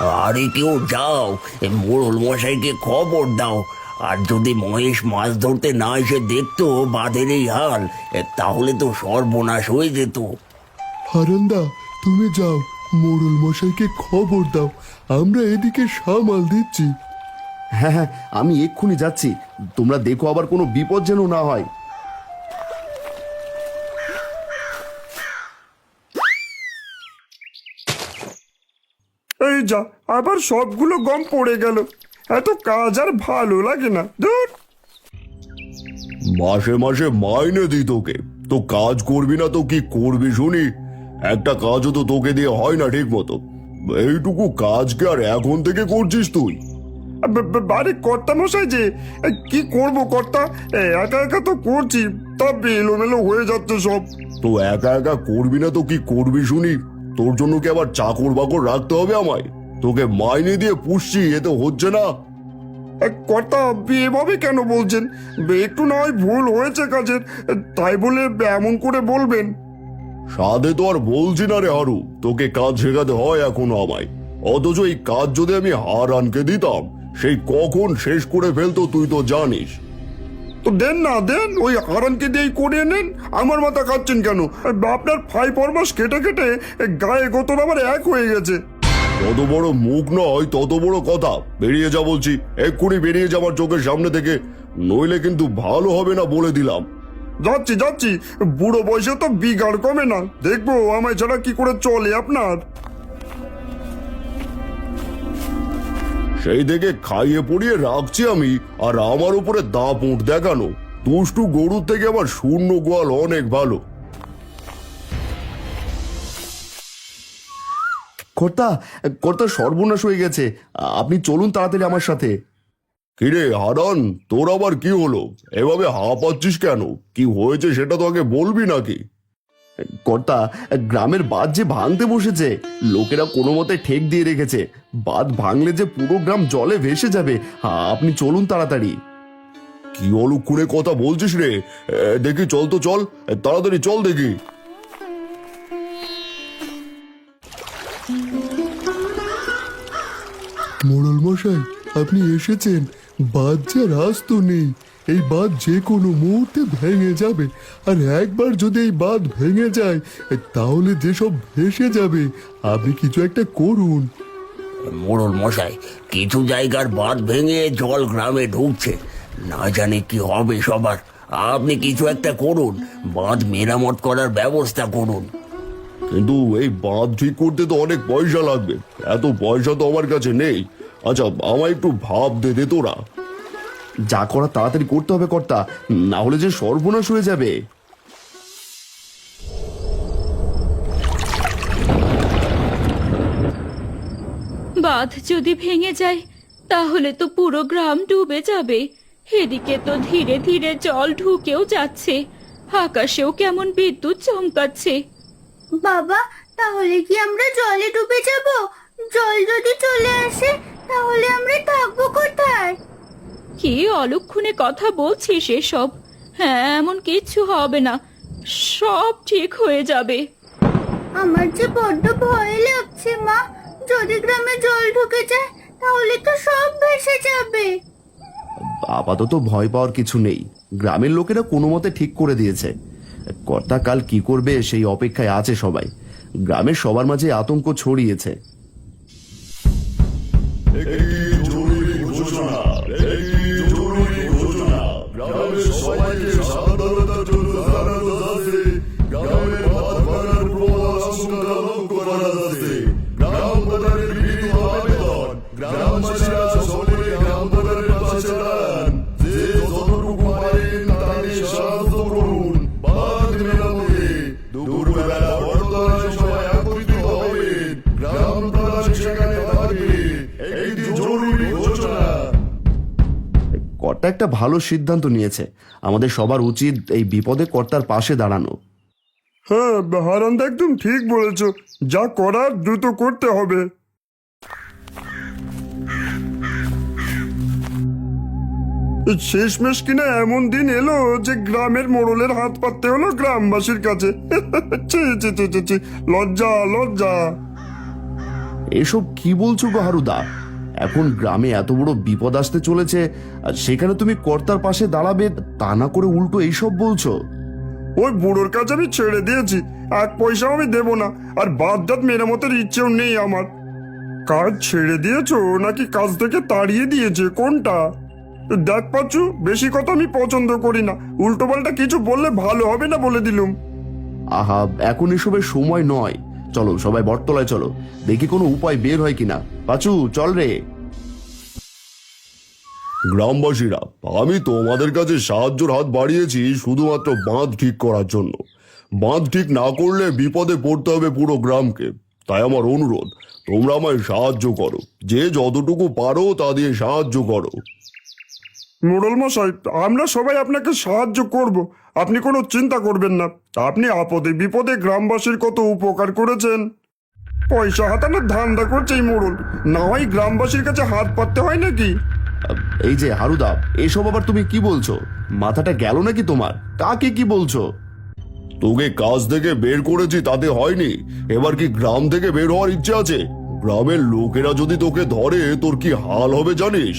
আরে কেউ যাও, মোড়ল মশাইকে খবর দাও। আর যদি মহেশ মাছ ধরতে না এসে দেখতো বাঁধের এই হাল, তাহলে তো সর্বনাশ হয়ে যেত। হারান্দা, তুমি যাও, মোড়ল মশাইকে খবর দাও, আমরা এদিকে সামাল দিচ্ছি। হ্যাঁ হ্যাঁ, আমি এক্ষুনি যাচ্ছি। তোমরা দেখো আবার কোনো বিপদ যেন না হয়। এই যা, আবার সবগুলো গম পড়ে গেল। এত কাজ আর ভালো লাগে না, ধুর। মাসে মাসে মাইনে দিই তোকে, তো কাজ করবি না তো কি করবি শুনি? একটা কাজও তো তোকে দিয়ে হয় না ঠিক মতো। এইটুকু কাজকে আর এখন থেকে করছিস তুই? বাড়ি কর্তা মশাই যে, কি করব কর্তা, একা একা তো করছি, তা এলোমেলো হয়ে যাচ্ছে সব। তো একা একা করবি না তো কি করবি শুনি? তোর জন্য কি আবার চাকর বাকর রাখতে হবে আমায়? তোকে মাইনে দিয়ে পুষছি, এতে হচ্ছে না? কর্তা, এভাবে কেন বলছেন? একটু না হয় ভুল হয়েছে কাজের, তাই বলে এমন করে বলবেন? সাধে তো আর বলছি না রে হারু, তোকে কাজ শেখাতে হয় এখনো আমায়। অথচ এই কাজ যদি আমি হারানকে দিতাম, সেই কখন শেষ করে ফেলতো তুই তো জানিস। তো দেন না, দেন, ওই হারানকে দিয়েই করিয়ে নেন। আমার মাথা খাচ্ছেন কেন? আপনার ফাই ফরমাস কেটে কেটে গায়ে গোতর আমার এক হয়ে গেছে। যত বড় মুখ নয় তত বড় কথা। বেরিয়ে যা বলছি, এক্ষুনি বেরিয়ে যা আমার চোখের সামনে থেকে, নইলে কিন্তু ভালো হবে না বলে দিলাম। যাচ্ছি যাচ্ছি, বুড়ো বয়সে তো বিগাড় কমে না। দেখবো আমায় ছাড়া কি করে চলে আপনার। সেই থেকে খাইয়ে পড়িয়ে রাখছি আমি, আর আমার উপরে দাপট দেখানো। দুষ্টু গরুর থেকে আমার শূন্য গোয়াল অনেক ভালো। কর্তা, কর্তা, সর্বনাশ হয়ে গেছে। আপনি চলুন তাড়াতাড়ি আমার সাথে। কিরে হারান, তোর আবার কি হলো? এভাবে হাঁপাচ্ছিস কেন? কি হয়েছে সেটা তো আগে বলবি নাকি? কর্তা, গ্রামের বাঁধ যে ভাঙতে বসেছে, লোকেরা কোনো মতে ঠেক দিয়ে রেখেছে। বাঁধ ভাঙলে যে পুরো গ্রাম জলে ভেসে যাবে। আপনি চলুন তাড়াতাড়ি। কি অলক্ষণে কথা বলছিস রে? দেখি চল তো, চল তাড়াতাড়ি চল দেখি। মোড়ল মশাই, আপনি এসেছেন। বাঁধ যে রাস্ত নেই, এই বাঁধ যে কোনো মুহূর্তে ভেঙে যাবে। আর একবার যদি এই বাঁধ ভেঙে যায়, তাহলে যেসব ভেসে যাবে। আপনি কিছু একটা করুন। মোড়ল মশাই, কিছু জায়গার বাঁধ ভেঙে জল গ্রামে ঢুকছে, না জানি কি হবে সবার। আপনি কিছু একটা করুন, বাঁধ মেরামত করার ব্যবস্থা করুন। কিন্তু এই বাঁধ ঠিক করতে তো অনেক পয়সা লাগবে, এত পয়সা তো আমার কাছে নেই। আচ্ছা, আমায় একটু ভাবতে দে তোরা। যা করা তাড়াতাড়ি করতে হবে কর্তা, না হলে যে সর্বনাশ হয়ে যাবে। বাঁধ যদি ভেঙে যায় তাহলে তো পুরো গ্রাম ডুবে যাবে। এদিকে তো ধীরে ধীরে জল ঢুকেও যাচ্ছে, আকাশেও কেমন বিদ্যুৎ চমকাচ্ছে। বাবা, তাহলে কি আমরা জলে ডুবে যাব? জল যদি চলে আসে তাহলে আমরা থাকবো কোথায়? কি অলক্ষণে কথা বলছিস এসব? হ্যাঁ, এমন কিচ্ছু হবে না, সব ঠিক হয়ে যাবে। আমার যে বড্ড ভয় লাগছে মা। যদি গ্রামে জল ঢুকে যায় তাহলে তো সব ভেসে যাবে। আপাতত ভয় পাওয়ার কিছু নেই, গ্রামের লোকেরা কোনো মতে ঠিক করে দিয়েছে। কর্তা কাল কি করবে সেই অপেক্ষায় আছে সবাই। গ্রামের সবার মাঝে আতঙ্ক ছড়িয়েছে। কর্তা একটা ভালো সিদ্ধান্ত নিয়েছে। আমাদের সবার উচিত এই বিপদে কর্তার পাশে দাঁড়ানো। হ্যাঁ, হারান্দা একদম ঠিক বলেছ। যা করার দ্রুত করতে হবে। শেষমেশ কিনা এমন দিন এলো যে গ্রামের মোড়লের হাত পাততে হলো গ্রামবাসীর কাছে। ছি ছি ছি ছি ছি, লজ্জা লজ্জা। এসব কি বলছো গো হারুদা? এখন গ্রামে এত বড় বিপদ আসতে চলেছে, আর সেখানে তুমি কর্তার পাশে দাঁড়াবে, তা না করে উল্টো এইসব বলছো? ওই বুড়োর কাছে আমি ছেড়ে দিয়েছি, 1 পয়সাও আমি দেবো না, আর বাদ মেরামতের ইচ্ছেও নেই আমার। কাজ ছেড়ে দিয়েছো নাকি কাজ থেকে তাড়িয়ে দিয়েছে, কোনটা? দেখ পাচ্ছু, বেশি কথা আমি পছন্দ করি না, উল্টো পাল্টা কিছু বললে ভালো হবে না বলে দিলুম। আহা, এখন এসবের সময় নয়। চলো সবাই বটতলায় চলো, দেখি কোনো উপায় বের হয় কিনা। পাচু চল রে। গ্রামবাসীরা, আমি তোমাদের কাছে সাহায্যের হাত বাড়িয়েছি শুধুমাত্র বাঁধ ঠিক করার জন্য। বাঁধ ঠিক না করলে বিপদে পড়তে হবে পুরো গ্রামকে। তাই আমার অনুরোধ, তোমরা আমায় সাহায্য করো, যে যতটুকু পারো তা দিয়ে সাহায্য করো। মোড়ল মশাই, আমরা সবাই আপনাকে সাহায্য করব, আপনি কোনো চিন্তা করবেন না। আপনি আপদে বিপদে গ্রামবাসীর কত উপকার করেছেন। পয়সা হাতানোর ধান্দা করছে এই মোড়ল, না হয় গ্রামবাসীর কাছে হাত পাততে হয় নাকি? এই যে হারুদা, এসব আবার তুমি কি বলছো? মাথাটা গেল নাকি তোমার? কাকে কি বলছো? তোকে কাজ থেকে বের করেছি তাতে হয়নি, এবার কি গ্রাম থেকে বের হওয়ার ইচ্ছে আছে? গ্রামের লোকেরা যদি তোকে ধরে তোর কি হাল হবে জানিস?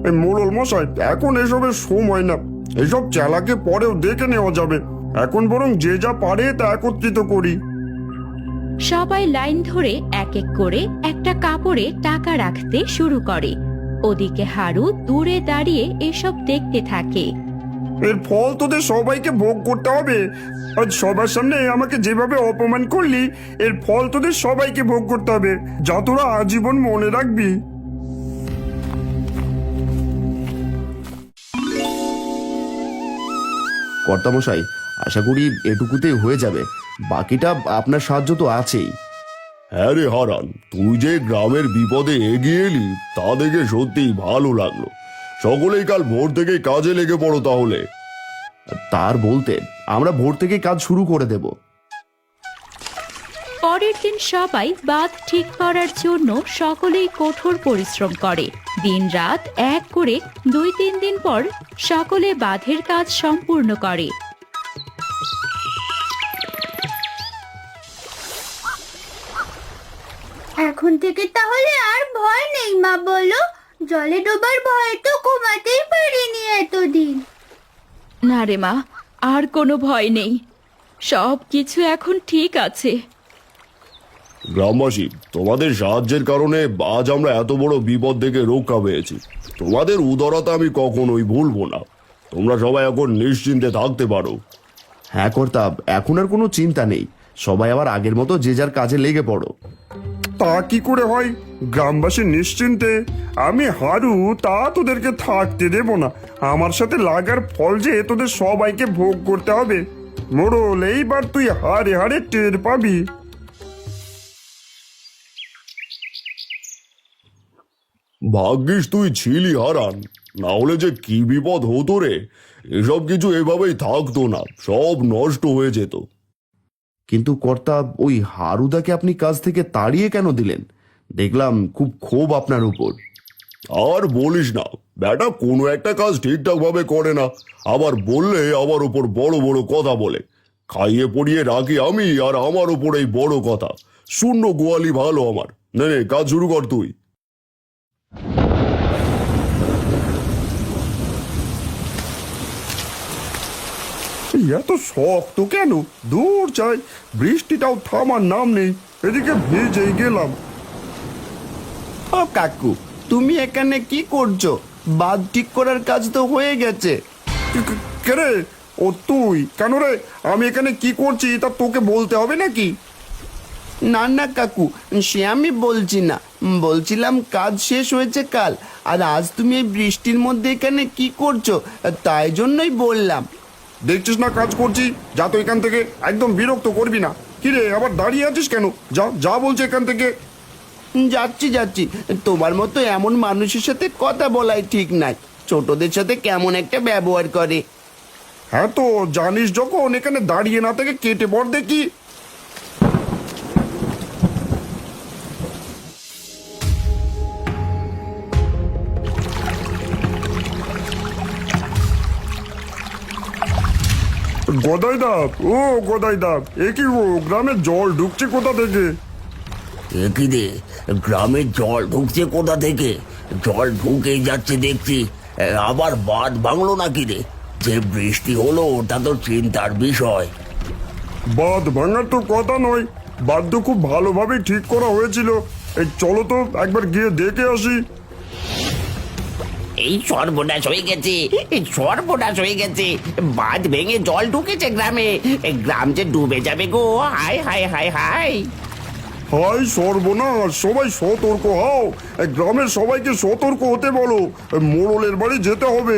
এই মোড়ল মশাই, এখন এসবের সময় না, এসব চালাকে পরেও দেখে নেওয়া যাবে। এখন বরং যে যা পারে তা একত্রিত করি। সবাই লাইন ধরে এক এক করে একটা কাপড়ে টাকা রাখতে শুরু করে। ওদিকে হারু দূরে দাঁড়িয়ে এসব দেখতে থাকে। এর ফল তোদের সবাইকে ভোগ করতে হবে। আজ সবার সামনে আমাকে যেভাবে অপমান করলি, এর ফল তোদের সবাইকে ভোগ করতে হবে, যা তোরা আজীবন মনে রাখবি। কর্তামশাই, আশা করি এটুকুতেই হয়ে যাবে। বাকিটা আপনার সাহায্য তো আছেই। হ্যাঁ রে হারান, তুই যে গ্রামের বিপদে এগিয়ে এলি তা দেখে সত্যিই ভালো লাগলো। সকলেই কাল ভোর থেকে কাজে লেগে পড়ো তাহলে। তার বলতে আমরা ভোর থেকে কাজ শুরু করে দেব। পরের দিন সবাই বাঁধ ঠিক করার জন্য সকলেই কঠোর পরিশ্রম করে। দিনরাত এক করে 2-3 দিন পর সকলে বাঁধের কাজ সম্পূর্ণ করে। এখন থেকে তাহলে আর ভয় নেই মা, বলো? জলে ডোবার ভয় তো কমাতেই পারিনি এতদিন। না রে মা, আর কোনো ভয় নেই, সব কিছু এখন ঠিক আছে। গ্রামবাসী, তোমাদের সাহায্যের কারণে আজ আমরা এত বড় বিপদ থেকে রক্ষা পেয়েছি। তোমাদের উদারতা আমি কখনোই ভুলবো না। তোমরা সবাই এখন নিশ্চিন্তে থাকতে পারো। হ্যাঁ কর্তা, এখন আর কোনো চিন্তা নেই। সবাই আবার আগের মতো যে যার কাজে লেগে পড়ো। তা কি করে হয়? গ্রামবাসী নিশ্চিন্তে, আমি হারু, তা তোদেরকে থাকতে দেব না। আমার সাথে লাগার ফল যে তোদের সবাইকে ভোগ করতে হবে। মোড়ল, এইবার তুই হারে হারে টের পাবি। ভাগ্যিস তুই ছিলি হারান, না হলে যে কি বিপদ হতো রে। এসব কিছু এভাবেই থাকতো না, সব নষ্ট হয়ে যেত। কিন্তু কর্তা, ওই হারুদাকে আপনি কাজ থেকে তাড়িয়ে কেন দিলেন? দেখলাম খুব ক্ষোভ আপনার উপর। আর বলিস না, বেটা কোনো একটা কাজ ঠিকঠাক ভাবে করে না, আবার বললে আমার উপর বড় বড় কথা বলে। খাইয়ে পড়িয়ে রাখি আমি, আর আমার উপর এই বড় কথা। শূন্য গোয়ালি ভালো আমার। নে নে, কাজ শুরু কর তুই। এত শক্ত কেন? দূর চাই, বৃষ্টিটাও থামার নাম নেই, এদিকে ভিজেই গেলাম। ও কাকু, তুমি এখানে কি করছো? বাঁধ ঠিক করার কাজ তো হয়ে গেছে। কে রে? ও তুই? কেন রে? আমি এখানে কি করছি তা তোকে বলতে হবে নাকি? না না কাকু, সে আমি বলছি না, বলছিলাম কাজ শেষ হয়েছে কাল, আর আজ তুমি এই বৃষ্টির মধ্যে এখানে কি করছো, তাই জন্যই বললাম। দেখছিস না কাজ করছি, যা তো এখান থেকে, একদম বিরক্ত করবি না। কি রে, আবার দাঁড়িয়ে আছিস কেন? যা যা বলছে এখান থেকে। যাচ্ছি যাচ্ছি, তোমার মতো এমন মানুষের সাথে কথা বলাই ঠিক নাই। ছোটদের সাথে কেমন একটা ব্যবহার করে। হ্যাঁ তো জানিস, যখন এখানে দাঁড়িয়ে না থেকে কেটে পড় দেখি। গদাই দা, ও গদাই দা, এ কি গো, গ্রামে জল ঢুকছে কোথা থেকে? কি রে, গ্রামে জল ঢুকছে কোথা থেকে? জল ঢুকেই যাচ্ছে দেখছি। আবার বাঁধ ভাঙলো নাকি রে? যে বৃষ্টি হলো তা তো চিন্তার বিষয়। বাঁধ ভাঙার তো কথা নয়, বাঁধ তো খুব ভালোভাবে ঠিক করা হয়েছিল। এই চলো তো একবার গিয়ে দেখে আসি। এই সর্বনাশ হয়ে গেছে, এই সর্বনাশ হয়ে গেছে। বাঁধ ভেঙে জল ঢুকেছে গ্রামে। এই গ্রাম যে ডুবে যাবে গো। হায় হায় হায় হায়। হাই সর্বনাশ, সবাই সতর্ক হও। এই গ্রামের সবাইকে সতর্ক হতে বলো। মোড়লের বাড়ি যেতে হবে।